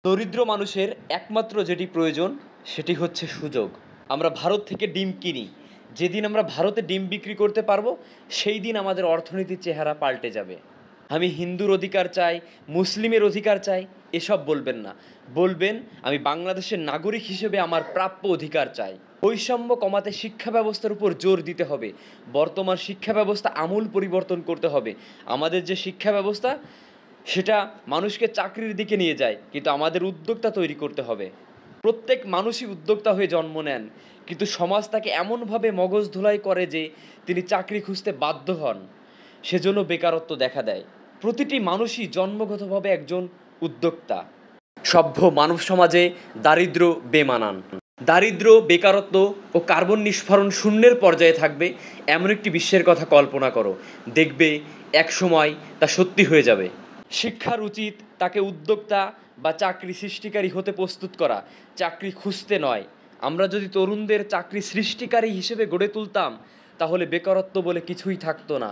দরিদ্র মানুষের একমাত্র যেটি প্রয়োজন সেটি হচ্ছে সুযোগ। আমরা ভারত থেকে ডিম কিনি। যেদিন আমরা ভারতে ডিম বিক্রি করতে পারবো, সেই দিন আমাদের অর্থনীতির চেহারা পাল্টে যাবে। আমি হিন্দুর অধিকার চাই, মুসলিমের অধিকার চাই, এসব বলবেন না। বলবেন আমি বাংলাদেশের নাগরিক হিসেবে আমার প্রাপ্য অধিকার চাই। বৈষম্য কমাতে শিক্ষা ব্যবস্থার উপর জোর দিতে হবে। বর্তমান শিক্ষা ব্যবস্থা আমূল পরিবর্তন করতে হবে। আমাদের যে শিক্ষা ব্যবস্থা সেটা মানুষকে চাকরির দিকে নিয়ে যায়, কিন্তু আমাদের উদ্যোক্তা তৈরি করতে হবে। প্রত্যেক মানুষই উদ্যোক্তা হয়ে জন্ম নেন, কিন্তু সমাজ তাকে এমনভাবে মগজ ধোলাই করে যে তিনি চাকরি খুঁজতে বাধ্য হন। সেজন্য বেকারত্ব দেখা দেয়। প্রতিটি মানুষই জন্মগতভাবে একজন উদ্যোক্তা। সভ্য মানব সমাজে দারিদ্র্য বেমানান। দারিদ্র্য, বেকারত্ব ও কার্বন নিঃসরণ শূন্যের পর্যায়ে থাকবে এমন একটি বিশ্বের কথা কল্পনা করো। দেখবে এক সময় তা সত্যি হয়ে যাবে। শিক্ষার উচিত তাকে উদ্যোক্তা বা চাকরি সৃষ্টিকারী হতে প্রস্তুত করা, চাকরি খুঁজতে নয়। আমরা যদি তরুণদের চাকরি সৃষ্টিকারী হিসেবে গড়ে তুলতাম, তাহলে বেকারত্ব বলে কিছুই থাকতো না।